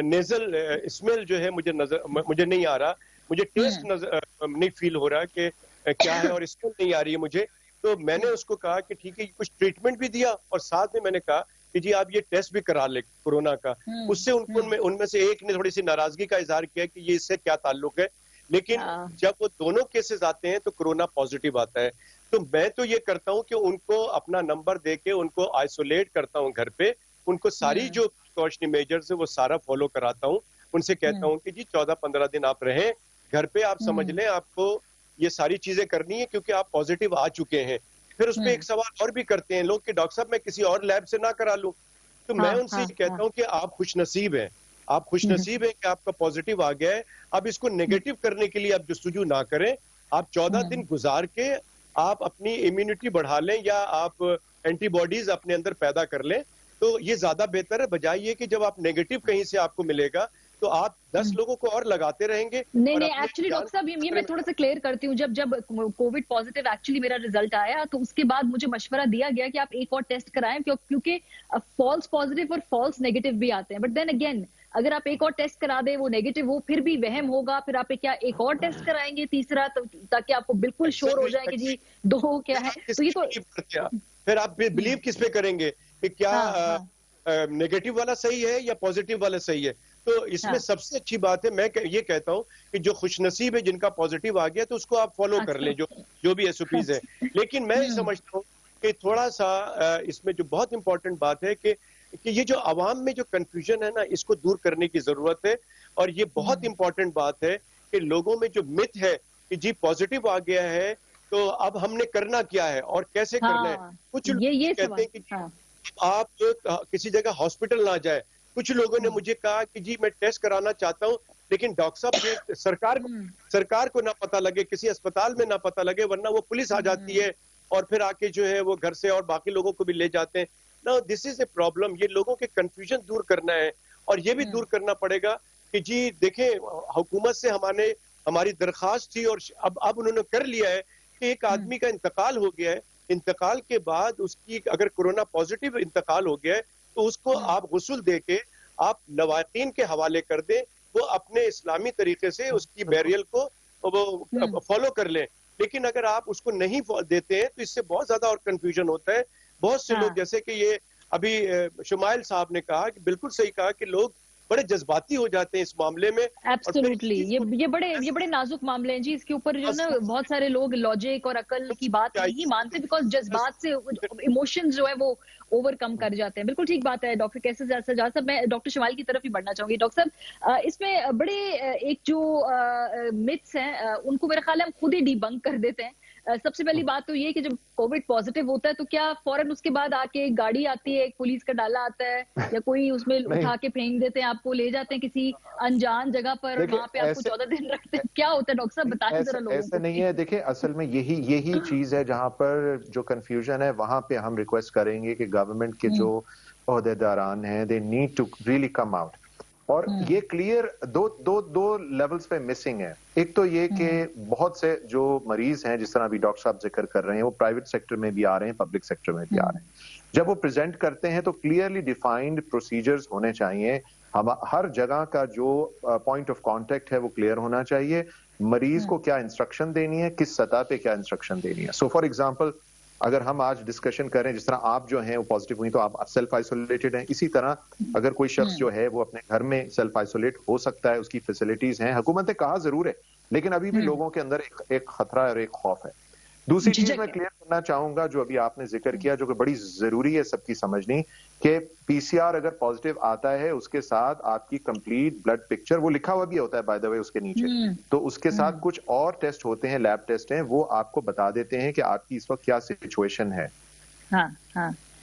नेजल स्मेल जो है मुझे नहीं आ रहा, मुझे टेस्ट नहीं फील हो रहा कि क्या है और स्मेल नहीं आ रही है मुझे। तो मैंने उसको कहा कि ठीक है, कुछ ट्रीटमेंट भी दिया और साथ में मैंने कहा कि जी आप ये टेस्ट भी करा ले कोरोना का। उससे उनमें से एक ने थोड़ी सी नाराजगी का इजहार किया कि ये इससे क्या ताल्लुक है, लेकिन जब वो दोनों केसेस आते हैं तो कोरोना पॉजिटिव आता है। तो मैं तो ये करता हूँ कि उनको अपना नंबर दे के उनको आइसोलेट करता हूँ घर पे, उनको सारी जो प्रिकॉशनरी मेजर्स है वो सारा फॉलो कराता हूँ। उनसे कहता हूँ कि जी 14-15 दिन आप रहें घर पे, आप समझ लें आपको ये सारी चीजें करनी है क्योंकि आप पॉजिटिव आ चुके हैं। फिर उसमें एक सवाल और भी करते हैं लोग कि डॉक्टर साहब मैं किसी और लैब से ना करा लूं। तो मैं उनसे ये कहता हूं कि आप खुशनसीब हैं, आप खुशनसीब हैं कि आपका पॉजिटिव आ गया है। अब इसको नेगेटिव करने के लिए आप जस्तुजू ना करें, आप 14 दिन गुजार के आप अपनी इम्यूनिटी बढ़ा लें या आप एंटीबॉडीज अपने अंदर पैदा कर लें, तो ये ज्यादा बेहतर है, बजाय ये कि जब आप नेगेटिव कहीं से आपको मिलेगा तो आप 10 लोगों को और लगाते रहेंगे। नहीं, एक्चुअली डॉक्टर साहब ये मैं थोड़ा सा क्लियर करती हूँ। जब कोविड पॉजिटिव एक्चुअली मेरा रिजल्ट आया तो उसके बाद मुझे मशवरा दिया गया कि आप एक और टेस्ट कराएं, क्योंकि फॉल्स पॉजिटिव और फॉल्स नेगेटिव भी आते हैं। बट देन अगेन अगर आप एक और टेस्ट करा दे, वो नेगेटिव हो, फिर भी वहम होगा, फिर आप क्या एक और टेस्ट कराएंगे तीसरा, ताकि आपको बिल्कुल श्योर हो जाए कि जी 2 क्या है। तो ये तो फिर आप बिलीव किस पे करेंगे कि क्या नेगेटिव वाला सही है या पॉजिटिव वाला सही है। तो इसमें सबसे अच्छी बात है, मैं ये कहता हूं कि जो खुशनसीब है जिनका पॉजिटिव आ गया तो उसको आप फॉलो कर लें जो भी एसओपीज है। लेकिन मैं ये समझता हूं कि थोड़ा सा इसमें जो बहुत इंपॉर्टेंट बात है कि ये जो आवाम में जो कंफ्यूजन है ना, इसको दूर करने की जरूरत है। और ये बहुत इंपॉर्टेंट बात है कि लोगों में जो मिथ है कि जी पॉजिटिव आ गया है तो अब हमने करना क्या है और कैसे करना है। कुछ लोग कहते हैं कि आप किसी जगह हॉस्पिटल ना जाए, कुछ लोगों ने मुझे कहा कि जी मैं टेस्ट कराना चाहता हूँ, लेकिन डॉक्टर साहब ये सरकार को ना पता लगे, किसी अस्पताल में ना पता लगे, वरना वो पुलिस आ जाती है और फिर आके जो है वो घर से और बाकी लोगों को भी ले जाते हैं। Now this is a problem. ये लोगों के कंफ्यूजन दूर करना है और ये भी दूर करना पड़ेगा कि जी देखें, हुकूमत से हमारी दरखास्त थी और अब उन्होंने कर लिया है कि एक आदमी का इंतकाल हो गया है, इंतकाल के बाद उसकी अगर कोरोना पॉजिटिव इंतकाल हो गया है तो उसको आप गुस्ल दे के आप लवाकीन के हवाले कर दें, वो अपने इस्लामी तरीके से उसकी बैरियल को वो फॉलो कर लें। लेकिन अगर आप उसको नहीं देते हैं तो इससे बहुत ज्यादा और कंफ्यूजन होता है। बहुत से लोग, जैसे कि ये अभी शुमाइल साहब ने कहा कि बिल्कुल सही कहा कि लोग बड़े जज्बाती हो जाते हैं इस मामले में। एब्सोल्युटली, ये बड़े नाजुक मामले हैं जी। इसके ऊपर जो ना बहुत सारे लोग लॉजिक और अकल की बात नहीं मानते, बिकॉज जज्बात से इमोशंस जो है वो ओवरकम कर जाते हैं। बिल्कुल ठीक बात है डॉक्टर कैसे सजाद साहब। मैं डॉक्टर शुमाइल की तरफ ही बढ़ना चाहूंगी। डॉक्टर साहब, इसमें बड़े एक जो मिथ्स हैं उनको मेरा ख्याल है हम खुद ही डिबंक कर देते हैं। सबसे पहली बात तो ये कि जब कोविड पॉजिटिव होता है तो क्या फौरन उसके बाद आके गाड़ी आती है, एक पुलिस का डाला आता है या कोई उसमें उठा के फेंक देते हैं, आपको ले जाते हैं किसी अनजान जगह पर और वहां पे आपको 14 दिन रखते हैं? क्या होता है डॉक्टर साहब, बताएं जरा लोगों को। ऐसा नहीं है। देखिए, असल में यही चीज है जहां पर जो कंफ्यूजन है, वहां पे हम रिक्वेस्ट करेंगे कि गवर्नमेंट के जो ओहदेदारान हैं, they need to really come out. और ये क्लियर दो लेवल्स पे मिसिंग है। एक तो ये कि बहुत से जो मरीज हैं, जिस तरह अभी डॉक्टर साहब जिक्र कर रहे हैं, वो प्राइवेट सेक्टर में भी आ रहे हैं, पब्लिक सेक्टर में भी आ रहे हैं। जब वो प्रेजेंट करते हैं तो क्लियरली डिफाइंड प्रोसीजर्स होने चाहिए। हम हर जगह का जो पॉइंट ऑफ कांटेक्ट है वो क्लियर होना चाहिए। मरीज को क्या इंस्ट्रक्शन देनी है, किस सतह पे क्या इंस्ट्रक्शन देनी है। सो फॉर एग्जाम्पल, अगर हम आज डिस्कशन करें, जिस तरह आप जो हैं वो पॉजिटिव हुई तो आप सेल्फ आइसोलेटेड हैं, इसी तरह अगर कोई शख्स जो है वो अपने घर में सेल्फ आइसोलेट हो सकता है, उसकी फैसिलिटीज हैं, हुकूमत ने कहा जरूर है, लेकिन अभी भी लोगों के अंदर एक खतरा और एक खौफ है। दूसरी चीज मैं क्लियर करना चाहूंगा, जो अभी आपने जिक्र किया, जो कि बड़ी जरूरी है सबकी समझनी, कि पीसीआर अगर पॉजिटिव आता है उसके साथ आपकी कंप्लीट ब्लड पिक्चर, वो लिखा हुआ भी होता है बाय द वे उसके नीचे, तो उसके साथ कुछ और टेस्ट होते हैं, लैब टेस्ट हैं, वो आपको बता देते हैं कि आपकी इस वक्त क्या सिचुएशन है।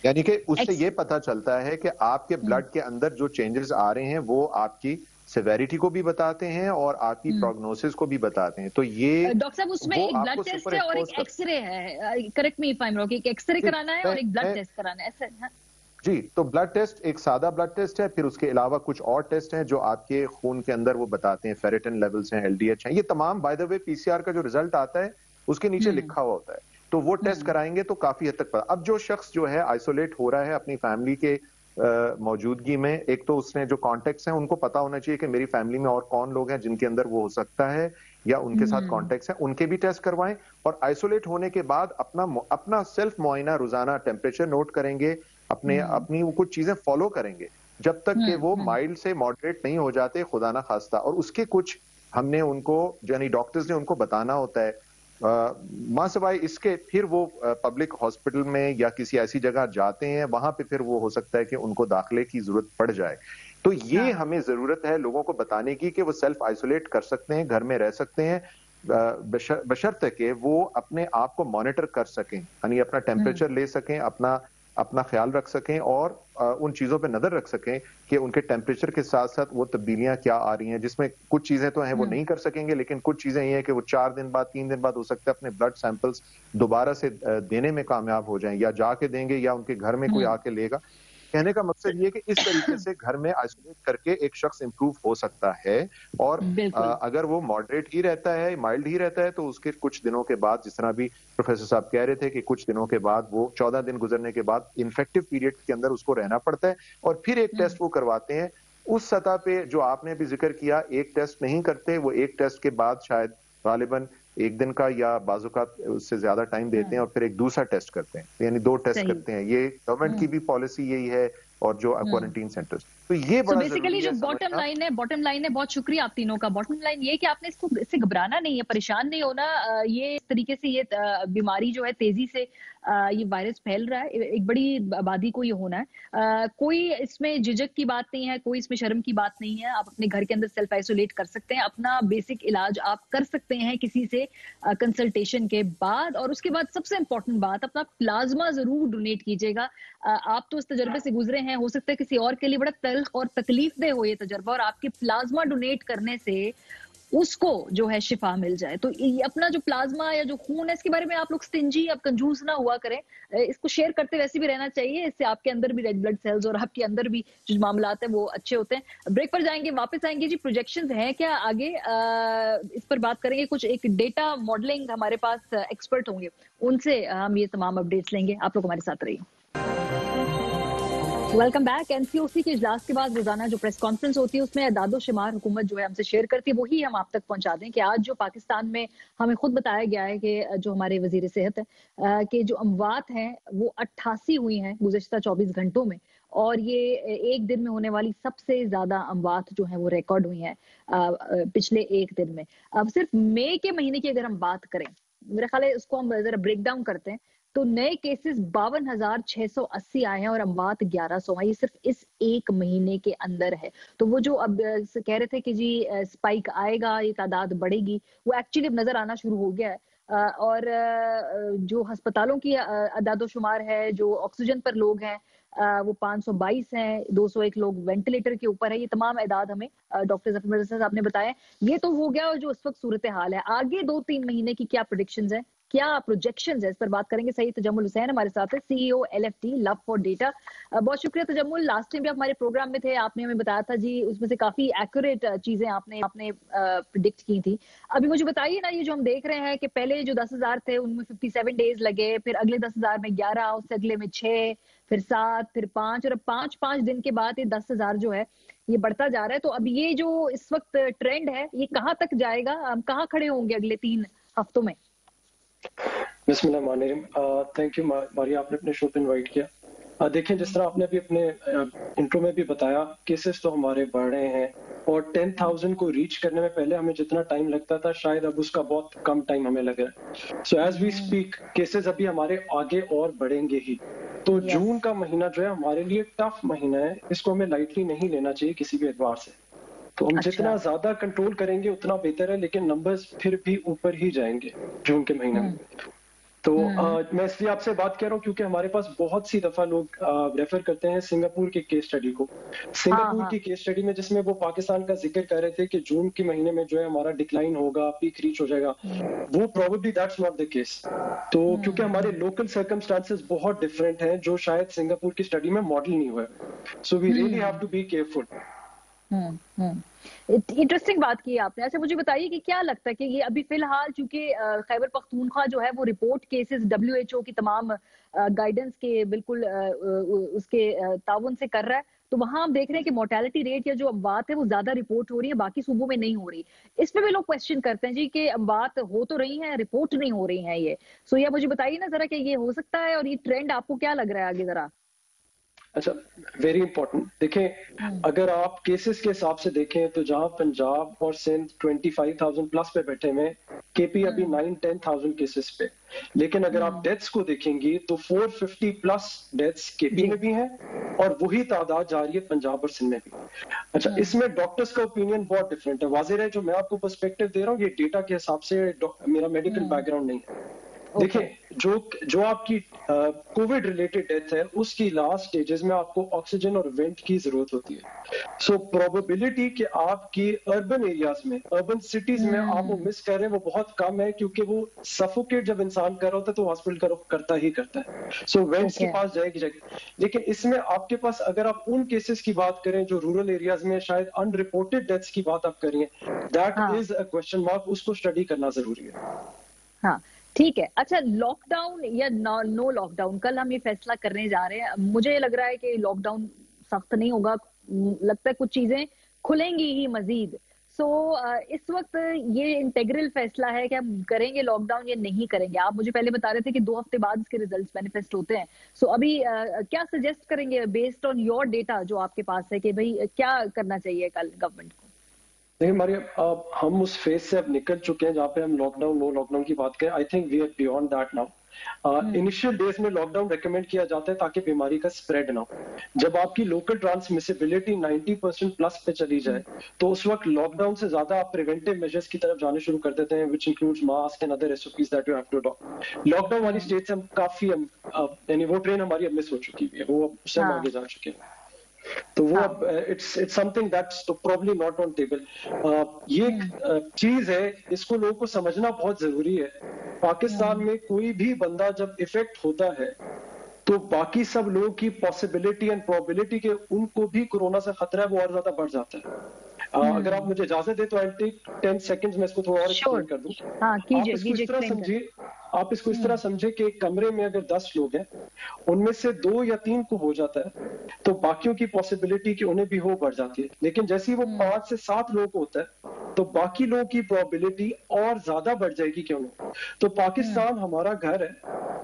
यानी कि उससे ये पता चलता है कि आपके ब्लड के अंदर जो चेंजेस आ रहे हैं वो आपकी सेवेरिटी को भी बताते हैं और आपकी प्रोग्नोसिस को भी बताते हैं। तो ये डॉक्टर साहब, उसमें एक ब्लड टेस्ट है और एक एक्सरे है, correct me if I am wrong, एक एक्सरे कराना है और एक ब्लड टेस्ट कराना है, ऐसा है? जी, तो ब्लड टेस्ट एक सादा ब्लड टेस्ट है, फिर उसके अलावा कुछ और टेस्ट हैं जो आपके खून के अंदर वो बताते हैं, फेरेटिन लेवल्स हैं, एलडीएच हैं, ये तमाम बाय द वे पीसीआर का जो रिजल्ट आता है उसके नीचे लिखा हुआ होता है। तो वो टेस्ट कराएंगे तो काफी हद तक पता। अब जो शख्स जो है आइसोलेट हो रहा है अपनी फैमिली के मौजूदगी में, एक तो उसने जो कॉन्टेक्ट्स हैं उनको पता होना चाहिए कि मेरी फैमिली में और कौन लोग हैं जिनके अंदर वो हो सकता है या उनके साथ कॉन्टेक्ट्स हैं, उनके भी टेस्ट करवाएं। और आइसोलेट होने के बाद अपना सेल्फ मुआयना, रोजाना टेम्परेचर नोट करेंगे, अपनी वो कुछ चीजें फॉलो करेंगे जब तक कि वो माइल्ड से मॉडरेट नहीं हो जाते, खुदा ना खास्ता। और उसके कुछ हमने उनको, यानी डॉक्टर्स ने उनको बताना होता है। मां सवाई इसके फिर वो पब्लिक हॉस्पिटल में या किसी ऐसी जगह जाते हैं, वहां पे फिर वो हो सकता है कि उनको दाखिले की जरूरत पड़ जाए। तो ये हमें जरूरत है लोगों को बताने की कि वो सेल्फ आइसोलेट कर सकते हैं, घर में रह सकते हैं, बशर्ते कि वो अपने आप को मॉनिटर कर सकें, यानी अपना टेम्परेचर ले सकें, अपना ख्याल रख सकें और उन चीजों पे नजर रख सकें कि उनके टेम्परेचर के साथ साथ वो तब्दीलियां क्या आ रही हैं, जिसमें कुछ चीजें तो हैं वो नहीं कर सकेंगे, लेकिन कुछ चीजें ये हैं कि वो 4 दिन बाद, 3 दिन बाद हो सकता है अपने ब्लड सैंपल्स दोबारा से देने में कामयाब हो जाएं, या जाके देंगे या उनके घर में कोई आके लेगा। कहने का मकसद ये कि इस तरीके से घर में आइसोलेट करके एक शख्स इंप्रूव हो सकता है। और अगर वो मॉडरेट ही रहता है, माइल्ड ही रहता है, तो उसके कुछ दिनों के बाद, जिस तरह भी प्रोफेसर साहब कह रहे थे कि कुछ दिनों के बाद, वो 14 दिन गुजरने के बाद इन्फेक्टिव पीरियड के अंदर उसको रहना पड़ता है और फिर एक टेस्ट वो करवाते हैं। उस सतह पे जो आपने भी जिक्र किया, एक टेस्ट नहीं करते, वो एक टेस्ट के बाद शायद गालिबन 1 दिन का या बाजुकात उससे ज्यादा टाइम देते हैं और फिर एक दूसरा टेस्ट करते हैं, यानी 2 टेस्ट करते हैं। ये गवर्नमेंट की भी पॉलिसी यही है और जो क्वारंटीन सेंटर्स, तो ये बड़ा बेसिकली जो बॉटम लाइन है, बहुत शुक्रिया आप तीनों का। बॉटम लाइन ये कि आपने इससे घबराना नहीं है, परेशान नहीं होना। ये इस तरीके से ये बीमारी जो है तेजी से ये वायरस फैल रहा है, एक बड़ी आबादी को ये होना है। कोई इसमें झिझक की बात नहीं है, कोई इसमें शर्म की बात नहीं है। आप अपने घर के अंदर सेल्फ आइसोलेट कर सकते हैं, अपना बेसिक इलाज आप कर सकते हैं किसी से कंसल्टेशन के बाद। और उसके बाद सबसे इंपॉर्टेंट बात, अपना प्लाज्मा जरूर डोनेट कीजिएगा। आप तो इस तजर्बे से गुजरे हैं, हो सकता है किसी और के लिए बड़ा तल्ख और तकलीफदेह हो ये तजर्बा और आपके प्लाज्मा डोनेट करने से उसको जो है शिफा मिल जाए। तो अपना जो प्लाज्मा या जो खून है इसके बारे में आप लोग स्टिंजी, अब कंजूस ना हुआ करें, इसको शेयर करते वैसे भी रहना चाहिए। इससे आपके अंदर भी रेड ब्लड सेल्स और आपके अंदर भी जो मामलात है वो अच्छे होते हैं। ब्रेक पर जाएंगे, वापस आएंगे जी। प्रोजेक्शंस हैं क्या आगे, इस पर बात करेंगे। कुछ एक डेटा मॉडलिंग हमारे पास एक्सपर्ट होंगे, उनसे हम ये तमाम अपडेट्स लेंगे। आप लोग हमारे साथ रहिए। Welcome back. एनसीओसी के इजलास के बाद रोजाना जो प्रेस कॉन्फ्रेंस होती है उसमें अदादो शुमार हुकूमत जो है हमसे शेयर करती है, वही हम आप तक पहुंचा दें कि आज जो पाकिस्तान में हमें खुद बताया गया है कि जो हमारे वजीर सेहत है कि जो अमवात हैं वो 88 हुई हैं गुज़श्ता 24 घंटों में, और ये एक दिन में होने वाली सबसे ज्यादा अमवात जो है वो रिकॉर्ड हुई हैं पिछले एक दिन में। अब सिर्फ मई के महीने की अगर हम बात करें, मेरा ख्याल है उसको हम जरा ब्रेक डाउन करते हैं, तो नए केसेस 52,680 आए हैं और अमवात 1100 है। ये सिर्फ इस एक महीने के अंदर है। तो वो जो अब कह रहे थे कि जी स्पाइक आएगा, ये तादाद बढ़ेगी, वो एक्चुअली अब नजर आना शुरू हो गया है। और जो अस्पतालों की अदादोशुमार है, जो ऑक्सीजन पर लोग हैं वो 522 हैं, 201 लोग वेंटिलेटर के ऊपर है। ये तमाम एदाद हमें डॉक्टर जफर मिर्जा साहब ने बताया। ये तो हो गया जो इस वक्त सूरत हाल है। आगे 2-3 महीने की क्या प्रेडिक्शंस है, क्या प्रोजेक्शंस है, इस पर बात करेंगे। सही तजम्मुल हुसैन हमारे साथ है, CEO LFT love for data. बहुत शुक्रिया तजम्मुल, लास्ट टाइम भी आप हमारे प्रोग्राम में थे, आपने हमें बताया था जी, उसमें से काफी एक्यूरेट चीजें आपने प्रिडिक्ट की थी। अभी मुझे बताइए ना, ये जो हम देख रहे हैं कि पहले जो 10,000 थे उनमें 57 डेज लगे, फिर अगले 10,000 में 11, उससे अगले में 6, फिर 7, फिर 5, और अब 5 दिन के बाद ये 10,000 जो है ये बढ़ता जा रहा है। तो अब ये जो इस वक्त ट्रेंड है ये कहाँ तक जाएगा, हम कहाँ खड़े होंगे अगले 3 हफ्तों में? बिस्मिल्लाहिर्रहमानिर्रहीम। थैंक यू मारिया, आपने अपने शो पे इनवाइट किया। देखें, जिस तरह आपने अभी अपने इंट्रो में भी बताया, केसेस तो हमारे बढ़ रहे हैं और 10,000 को रीच करने में पहले हमें जितना टाइम लगता था शायद अब उसका बहुत कम टाइम हमें लग रहा है। So as we speak cases अभी हमारे आगे और बढ़ेंगे ही। तो जून का महीना जो है हमारे लिए टफ महीना है, इसको हमें लाइटली नहीं लेना चाहिए किसी भी एतबार से। तो हम जितना ज्यादा कंट्रोल करेंगे उतना बेहतर है, लेकिन नंबर्स फिर भी ऊपर ही जाएंगे जून के महीने में। तो मैं इसलिए आपसे बात कर रहा हूँ क्योंकि हमारे पास बहुत सी दफा लोग रेफर करते हैं सिंगापुर के केस स्टडी को। सिंगापुर की केस स्टडी में जिसमें वो पाकिस्तान का जिक्र कर रहे थे कि जून के महीने में जो है हमारा डिक्लाइन होगा, पीक रीच हो जाएगा, वो probably that's not the case. तो क्योंकि हमारे लोकल सर्कमस्टांसेस बहुत डिफरेंट हैं जो शायद सिंगापुर की स्टडी में मॉडल नहीं हुआ है। So we really have to be careful. Interesting बात की आपने। अच्छा, मुझे बताइए कि क्या लगता है कि ये अभी फिलहाल चूंकि खैबर पख्तूनख्वा जो है वो रिपोर्ट केसेस WHO की तमाम गाइडेंस के बिल्कुल उसके ताउन से कर रहा है, तो वहां हम देख रहे हैं कि मोर्टेलिटी रेट या जो अमवात है वो ज्यादा रिपोर्ट हो रही है, बाकी सूबों में नहीं हो रही। इस पे भी लोग क्वेश्चन करते हैं जी कि अमवात हो तो रही हैं, रिपोर्ट नहीं हो रही हैं ये। सो या मुझे बताइए ना जरा कि ये हो सकता है और ये ट्रेंड आपको क्या लग रहा है आगे जरा? अच्छा, वेरी इंपॉर्टेंट। देखें, अगर आप केसेस के हिसाब से देखें तो जहां पंजाब और सिंध 25,000 प्लस पे बैठे हुए, KP अभी 9-10,000 केसेस पे। लेकिन अगर आप डेथ्स को देखेंगी तो 450 प्लस डेथ्स KP में भी हैं और वही तादाद जा रही है पंजाब और सिंध में भी। अच्छा, इसमें डॉक्टर्स का ओपिनियन बहुत डिफरेंट है। वाज़ेह है जो मैं आपको पर्सपेक्टिव दे रहा हूँ ये डेटा के हिसाब से, मेरा मेडिकल बैकग्राउंड नहीं है। देखिए, जो आपकी कोविड रिलेटेड डेथ है उसकी लास्ट स्टेजेस में आपको ऑक्सीजन और वेंट की जरूरत होती है। सो प्रोबेबिलिटी कि आपकी अर्बन एरियाज में, अर्बन सिटीज में आप वो मिस कर रहे हैं वो बहुत कम है, क्योंकि वो सफोकेट जब इंसान कर रहा होता है तो हॉस्पिटल करता ही करता है। सो वेंट्स के पास जाएगी। लेकिन इसमें आपके पास अगर आप उन केसेस की बात करें जो रूरल एरियाज में शायद अनरिपोर्टेड डेथ्स की बात आप करिए, that is a question mark, उसको स्टडी करना जरूरी है। हाँ, ठीक है। अच्छा, लॉकडाउन या नो लॉकडाउन, कल हम ये फैसला करने जा रहे हैं। मुझे लग रहा है कि लॉकडाउन सख्त नहीं होगा, लगता है कुछ चीजें खुलेंगी ही मजीद। सो इस वक्त ये इंटेग्रल फैसला है कि हम करेंगे लॉकडाउन या नहीं करेंगे। आप मुझे पहले बता रहे थे कि 2 हफ्ते बाद इसके रिजल्ट्स मैनिफेस्ट होते हैं। सो अभी क्या सजेस्ट करेंगे बेस्ड ऑन योर डेटा जो आपके पास है कि भाई क्या करना चाहिए कल गवर्नमेंट को? नहीं मारिया, हम उस फेज से अब निकल चुके हैं जहाँ पे हम लॉकडाउन नो लॉकडाउन की बात करें। I think we are beyond that now. Initial days में लॉकडाउन रेकमेंड किया जाता है ताकि बीमारी का स्प्रेड ना हो। जब आपकी लोकल ट्रांसमिसिबिलिटी 90% प्लस पे चली जाए तो उस वक्त लॉकडाउन से ज्यादा आप प्रिवेंटिव मेजर्स की तरफ जाने शुरू कर देते हैं, which includes mask and other SOPs that you have to adopt. Lockdown वाली स्टेट से हम काफी यानी वो ट्रेन हमारी अब मिस हो चुकी है, वो अब सब आगे जा चुके हैं। तो वो अब it's something that's probably not on table. ये चीज है, इसको लोगों को समझना बहुत जरूरी है। पाकिस्तान में कोई भी बंदा जब इफेक्ट होता है तो बाकी सब लोगों की पॉसिबिलिटी एंड प्रोबेबिलिटी के उनको भी कोरोना से खतरा है वो और ज्यादा बढ़ जाता है। अगर आप मुझे इजाजत दे तो आई टेक 10 सेकंड्स में इसको थोड़ा और एक्सप्लेन कर दूं। आप इसको इस तरह समझिए, आप इसको इस तरह समझे कि एक कमरे में अगर 10 लोग हैं, उनमें से 2 या 3 को हो जाता है तो बाकियों की पॉसिबिलिटी कि उन्हें भी हो बढ़ जाती है। लेकिन जैसे ही वो 5 से 7 लोग को होता है तो बाकी लोगों की प्रोबेबिलिटी और ज्यादा बढ़ जाएगी क्यों नहीं। तो पाकिस्तान हमारा घर है,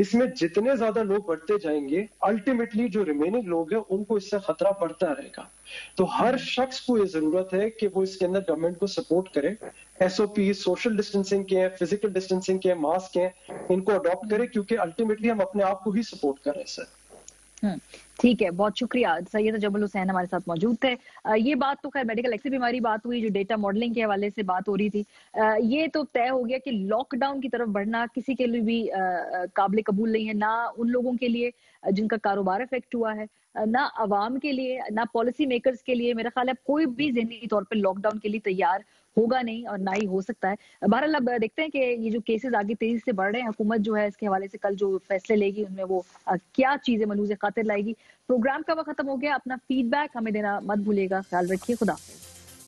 इसमें जितने ज्यादा लोग बढ़ते जाएंगे अल्टीमेटली जो रिमेनिंग लोग हैं उनको इससे खतरा बढ़ता रहेगा। तो हर शख्स को ये जरूरत है कि वो इसके अंदर गवर्नमेंट को सपोर्ट करे। एसओपी, सोशल डिस्टेंसिंग के हैं, फिजिकल डिस्टेंसिंग के हैं, मास्क हैं, इनको अडॉप्ट करें क्योंकि अल्टीमेटली हम अपने आप को ही सपोर्ट कर रहे हैं सर। ठीक है, बहुत शुक्रिया। सैयद जबल हुसैन हमारे साथ मौजूद थे। ये बात तो खैर मेडिकल एक्स से भी हमारी बात हुई, जो डेटा मॉडलिंग के हवाले से बात हो रही थी। ये तो तय हो गया कि लॉकडाउन की तरफ बढ़ना किसी के लिए भी काबिल कबूल नहीं है, ना उन लोगों के लिए जिनका कारोबार इफेक्ट हुआ है, ना अवाम के लिए, ना पॉलिसी मेकर्स के लिए। मेरा ख्याल है कोई भी ज़हनी तौर पर लॉकडाउन के लिए तैयार होगा नहीं और ना ही हो सकता है। बहरहाल अब देखते हैं कि ये जो केसेस आगे तेजी से बढ़ रहे हैं, हुकूमत जो है इसके हवाले से कल जो फैसले लेगी उनमें वो क्या चीजें मलूज़ खातिर लाएगी। प्रोग्राम का वक्त खत्म हो गया। अपना फीडबैक हमें देना मत भूलिएगा। ख्याल रखिए। खुदा।